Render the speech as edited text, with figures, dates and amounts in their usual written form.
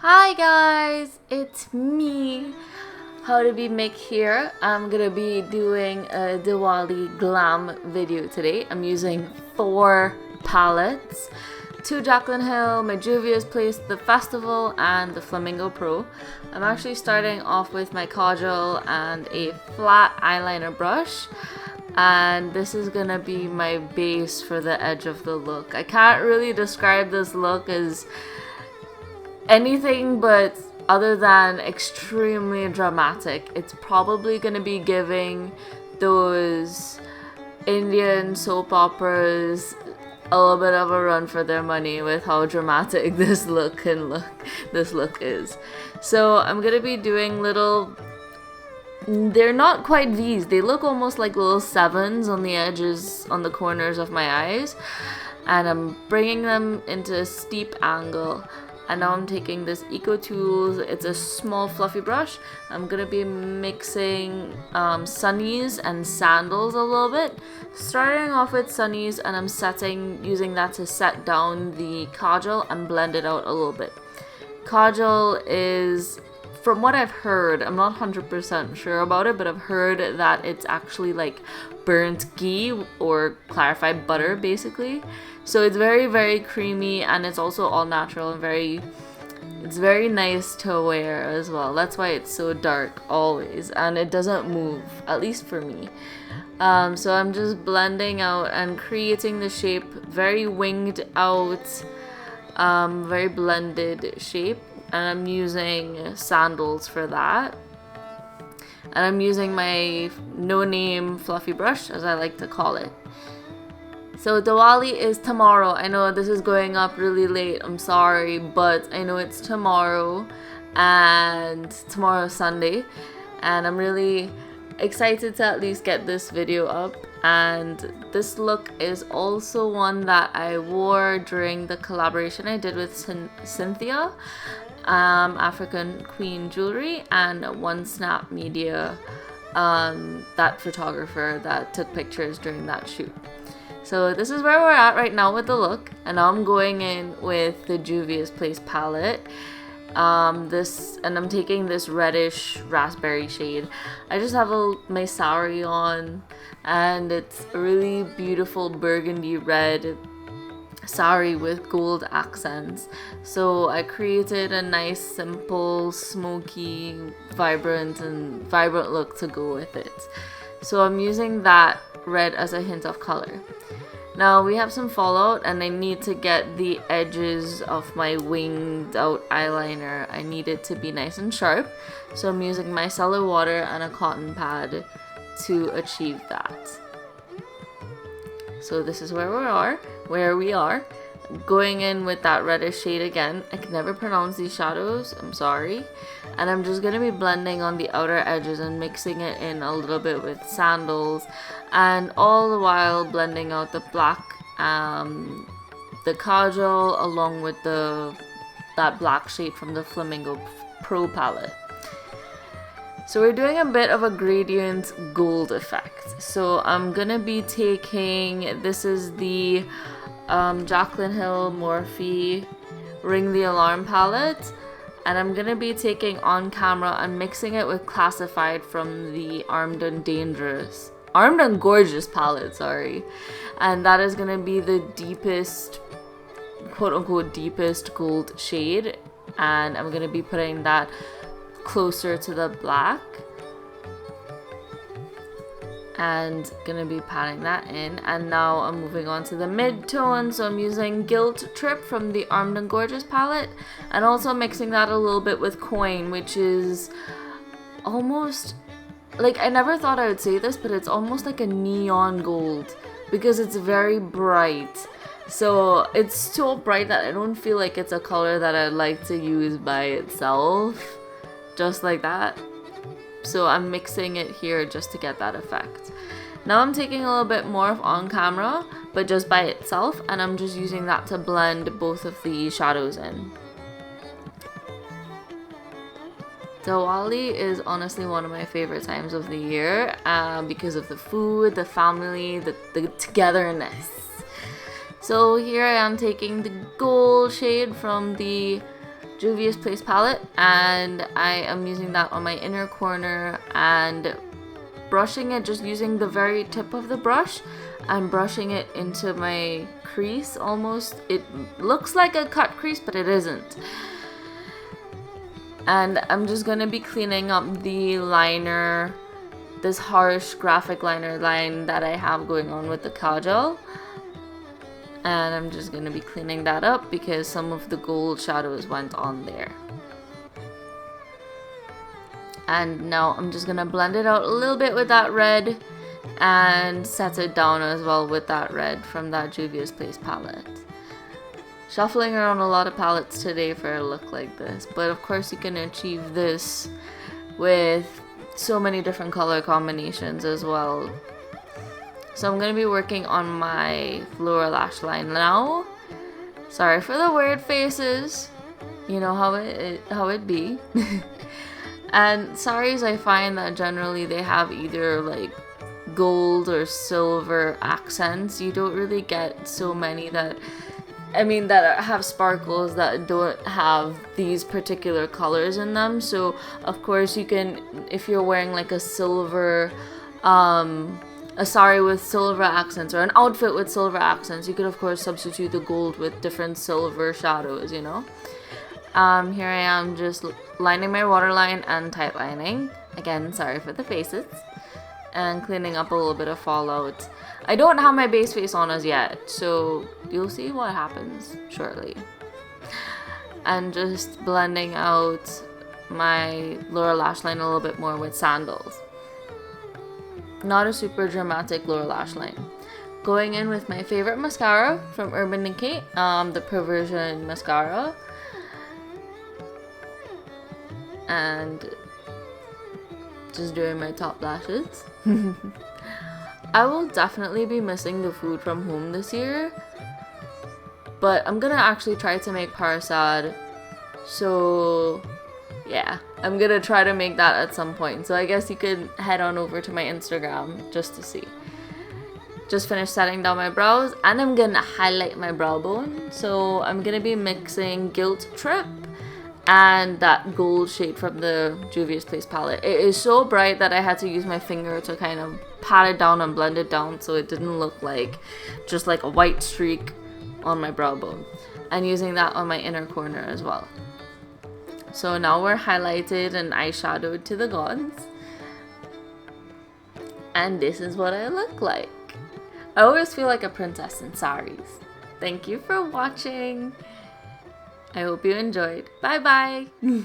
Hi guys, it's me, How to Be Mick here. I'm gonna be doing a Diwali Glam video today. I'm using 4 palettes, 2 Jaclyn Hill, my Juvias Place The Festival, and the Flamingo Pro. I'm actually starting off with my Kajal and a flat eyeliner brush. And this is gonna be my base for the edge of the look. I can't really describe this look as anything but other than extremely dramatic. It's probably gonna be giving those Indian soap operas a little bit of a run for their money with how dramatic this look is. So I'm gonna be doing little, they're not quite V's, they look almost like little 7s on the edges, on the corners of my eyes, and I'm bringing them into a steep angle. And now I'm taking this Eco Tools, it's a small fluffy brush. I'm gonna be mixing sunnies and sandals a little bit. Starting off with sunnies, and I'm using that to set down the Kajal and blend it out a little bit. Kajal is, from what I've heard, I'm not 100% sure about it, but I've heard that it's actually like burnt ghee or clarified butter basically. So it's very, very creamy, and it's also all natural and it's very nice to wear as well. That's why it's so dark always, and it doesn't move, at least for me. So I'm just blending out and creating the shape, very winged out, very blended shape. And I'm using sandals for that. And I'm using my no-name fluffy brush, as I like to call it. So Diwali is tomorrow. I know this is going up really late, I'm sorry, but I know it's tomorrow, and tomorrow's Sunday, and I'm really excited to at least get this video up. And this look is also one that I wore during the collaboration I did with Cynthia, African Queen Jewelry, and One Snap Media, that photographer that took pictures during that shoot. So this is where we're at right now with the look, and now I'm going in with the Juvias Place palette. And I'm taking this reddish raspberry shade. I just have my sari on, and it's a really beautiful burgundy red sari with gold accents. So I created a nice, simple, smoky, vibrant look to go with it. So I'm using that red as a hint of color. Now we have some fallout, and I need to get the edges of my winged out eyeliner. I need it to be nice and sharp. So I'm using micellar water and a cotton pad to achieve that. So this is where we are. Going in with that reddish shade again. I can never pronounce these shadows, I'm sorry. And I'm just going to be blending on the outer edges and mixing it in a little bit with sandals, and all the while blending out the black, the Kajal, along with that black shade from the Flamingo Pro palette. So we're doing a bit of a gradient gold effect. So I'm gonna be taking, this is the Jaclyn Hill Morphe Ring the Alarm palette, and I'm gonna be taking On Camera and mixing it with Classified from the Armed and Gorgeous palette, sorry. And that is gonna be the deepest, quote unquote deepest gold shade, and I'm gonna be putting that closer to the black, and gonna be patting that in. And now I'm moving on to the mid-tone, so I'm using Guilt Trip from the Armed and Gorgeous palette, and also mixing that a little bit with Coin, which is almost, like, I never thought I would say this, but it's almost like a neon gold, because it's very bright. So it's so bright that I don't feel like it's a color that I'd like to use by itself, just like that. So I'm mixing it here just to get that effect. Now I'm taking a little bit more of On Camera, but just by itself, and I'm just using that to blend both of the shadows in. Diwali is honestly one of my favorite times of the year, because of the food, the family, the togetherness. So here I am taking the gold shade from the Juvias Place palette, and I am using that on my inner corner and brushing it, just using the very tip of the brush and brushing it into my crease almost. It looks like a cut crease, but it isn't. And I'm just going to be cleaning up the liner, this harsh graphic liner line that I have going on with the Kajal. And I'm just going to be cleaning that up because some of the gold shadows went on there. And now I'm just going to blend it out a little bit with that red and set it down as well with that red from that Juvia's Place palette. Shuffling around a lot of palettes today for a look like this, but of course you can achieve this with so many different color combinations as well. So I'm going to be working on my lower lash line now. Sorry for the weird faces. You know how it be. And saris, I find that generally they have either like gold or silver accents. You don't really get so many that have sparkles that don't have these particular colors in them. So of course you can, if you're wearing like a silver a sari with silver accents or an outfit with silver accents, you could of course substitute the gold with different silver shadows, you know. Here I am just lining my waterline and tightlining. Again, sorry for the faces. And cleaning up a little bit of fallout. I don't have my base face on as yet, so you'll see what happens shortly. And just blending out my lower lash line a little bit more with sandals. Not a super dramatic lower lash line. Going in with my favorite mascara from Urban Decay, the Perversion mascara. And just doing my top lashes. I will definitely be missing the food from home this year, but I'm gonna actually try to make parasad, so yeah, I'm gonna try to make that at some point. So I guess you could head on over to my Instagram just to see. Just finished setting down my brows, and I'm gonna highlight my brow bone. So I'm gonna be mixing Guilt Trip and that gold shade from the Juvia's Place palette. It is so bright that I had to use my finger to kind of pat it down and blend it down so it didn't look like just like a white streak on my brow bone. And using that on my inner corner as well. So now we're highlighted and eyeshadowed to the gods. And this is what I look like. I always feel like a princess in saris. Thank you for watching. I hope you enjoyed. Bye bye.